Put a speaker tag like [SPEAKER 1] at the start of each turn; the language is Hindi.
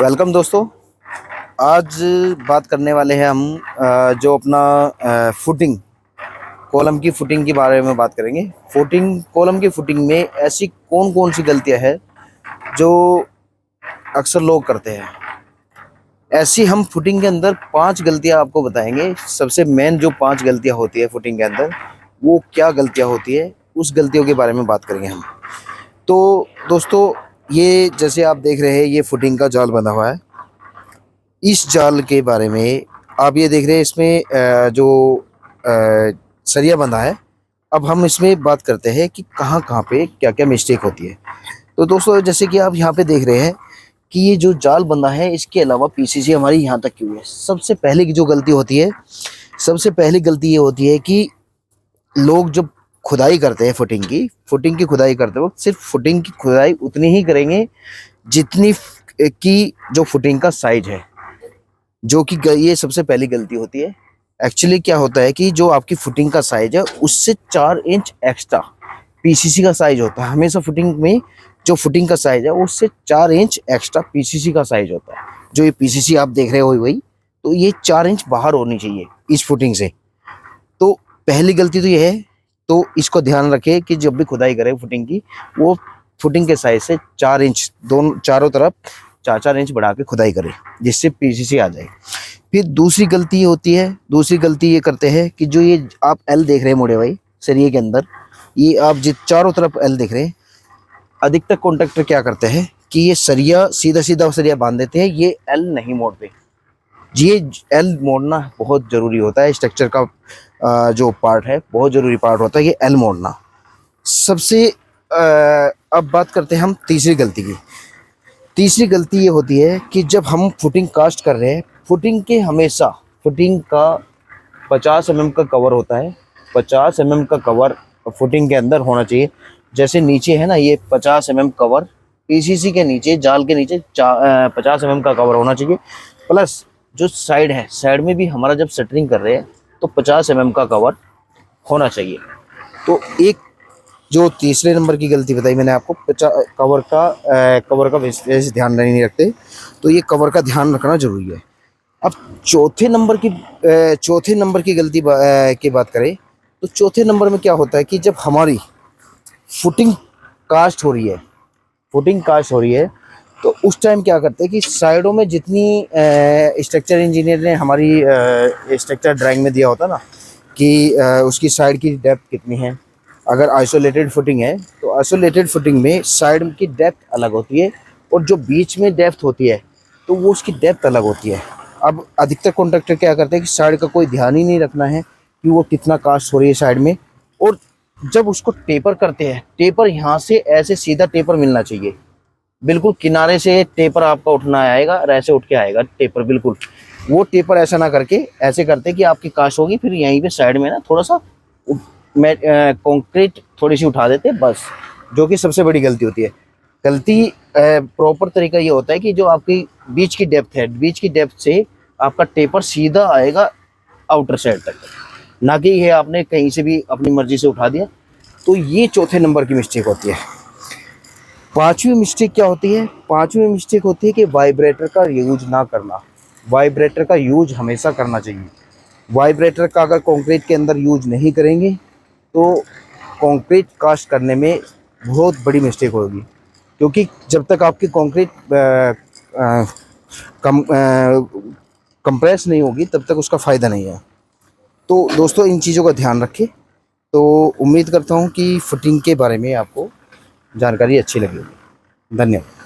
[SPEAKER 1] वेलकम दोस्तों। आज बात करने वाले हैं हम जो अपना फुटिंग कॉलम की फुटिंग के बारे में बात करेंगे। फुटिंग कॉलम की फुटिंग में ऐसी कौन कौन सी गलतियां हैं जो अक्सर लोग करते हैं। ऐसी हम फुटिंग के अंदर 5 गलतियां आपको बताएंगे। सबसे मेन जो 5 गलतियां होती है फुटिंग के अंदर, वो क्या गलतियां होती है, उस गलतियों के बारे में बात करेंगे हम। तो दोस्तों, ये जैसे आप देख रहे हैं, ये फुटिंग का जाल बना हुआ है। इस जाल के बारे में आप ये देख रहे हैं, इसमें जो सरिया बंधा है। अब हम इसमें बात करते हैं कि कहाँ कहाँ पे क्या क्या मिस्टेक होती है। तो दोस्तों, जैसे कि आप यहाँ पे देख रहे हैं कि ये जो जाल बंधा है, इसके अलावा पीसीसी हमारी यहाँ तक क्यों है। सबसे पहले की जो गलती होती है, सबसे पहली गलती ये होती है कि लोग जब खुदाई करते हैं, फुटिंग की खुदाई करते वक्त सिर्फ फुटिंग की खुदाई उतनी ही करेंगे जितनी की जो फुटिंग का साइज है, जो कि ये सबसे पहली गलती होती है। एक्चुअली क्या होता है कि जो आपकी फुटिंग का साइज है, उससे 4 इंच एक्स्ट्रा पीसीसी का साइज होता है। हमेशा फुटिंग में जो फुटिंग का साइज है, उससे 4 इंच एक्स्ट्रा पीसीसी का साइज होता है। जो ये पीसीसी आप देख रहे हो वही, तो ये 4 इंच बाहर होनी चाहिए इस फुटिंग से। तो पहली गलती तो ये है। तो इसको ध्यान रखें कि जब भी खुदाई करें फुटिंग की, वो फुटिंग के साइज से 4 इंच दोनों चारों तरफ 4-4 इंच बढ़ा के खुदाई करें, जिससे पीसीसी आ जाए। फिर दूसरी गलती ये होती है, दूसरी गलती ये करते हैं कि जो ये आप एल देख रहे हैं मोड़े भाई सरिये के अंदर, ये आप जिस चारों तरफ एल देख रहे हैं, अधिकतर कॉन्ट्रैक्टर क्या करते हैं कि ये सरिया सीधा सीधा सरिया बांध देते हैं, ये एल नहीं मोड़ते। ये एल मोड़ना बहुत ज़रूरी होता है। स्ट्रक्चर का जो पार्ट है, बहुत ज़रूरी पार्ट होता है ये एल मोड़ना। सबसे अब बात करते हैं हम तीसरी गलती की। तीसरी गलती ये होती है कि जब हम फुटिंग कास्ट कर रहे हैं, फुटिंग का 50 mm का कवर होता है। 50 mm का कवर फुटिंग के अंदर होना चाहिए। जैसे नीचे है ना, ये 50 mm कवर पीसीसी के नीचे, जाल के नीचे 50 mm का कवर होना चाहिए। प्लस जो साइड है, साइड में भी हमारा जब शटरिंग कर रहे हैं तो 50 mm का कवर होना चाहिए। तो एक जो तीसरे नंबर की गलती बताई मैंने आपको, कवर का विशेष ध्यान नहीं रखते, तो ये कवर का ध्यान रखना जरूरी है। अब चौथे नंबर की गलती की बात करें, तो चौथे नंबर में क्या होता है कि जब हमारी फुटिंग कास्ट हो रही है, तो उस टाइम क्या करते हैं कि साइडों में जितनी स्ट्रक्चर इंजीनियर ने हमारी स्ट्रक्चर ड्राइंग में दिया होता ना कि उसकी साइड की डेप्थ कितनी है। अगर आइसोलेटेड फुटिंग है तो आइसोलेटेड फुटिंग में साइड की डेप्थ अलग होती है, और जो बीच में डेप्थ होती है तो वो उसकी डेप्थ अलग होती है। अब अधिकतर कॉन्ट्रैक्टर क्या करते हैं कि साइड का कोई ध्यान ही नहीं रखना है कि वो कितना कास्ट हो रही है साइड में। और जब उसको टेपर करते हैं, टेपर यहाँ से ऐसे सीधा टेपर मिलना चाहिए, बिल्कुल किनारे से टेपर आपका उठना आएगा और ऐसे उठ के आएगा टेपर बिल्कुल। वो टेपर ऐसा ना करके ऐसे करते कि आपकी कास्ट होगी, फिर यहीं पे साइड में ना थोड़ा सा कंक्रीट थोड़ी सी उठा देते बस, जो कि सबसे बड़ी गलती होती है। गलती प्रॉपर तरीका ये होता है कि जो आपकी बीच की डेप्थ है, बीच की डेप्थ से आपका टेपर सीधा आएगा आउटर साइड तक, ना कि ये आपने कहीं से भी अपनी मर्जी से उठा दिया। तो ये चौथे नंबर की मिस्टेक होती है। पांचवी मिस्टेक क्या होती है? पांचवी मिस्टेक होती है कि वाइब्रेटर का यूज ना करना। वाइब्रेटर का यूज हमेशा करना चाहिए। वाइब्रेटर का अगर कंक्रीट के अंदर यूज नहीं करेंगे तो कंक्रीट कास्ट करने में बहुत बड़ी मिस्टेक होगी, क्योंकि जब तक आपकी कंक्रीट कंप्रेस नहीं होगी तब तक उसका फ़ायदा नहीं है। तो दोस्तों, इन चीज़ों का ध्यान रखें। तो उम्मीद करता हूँ कि फुटिंग के बारे में आपको जानकारी अच्छी लगी होगी। धन्यवाद।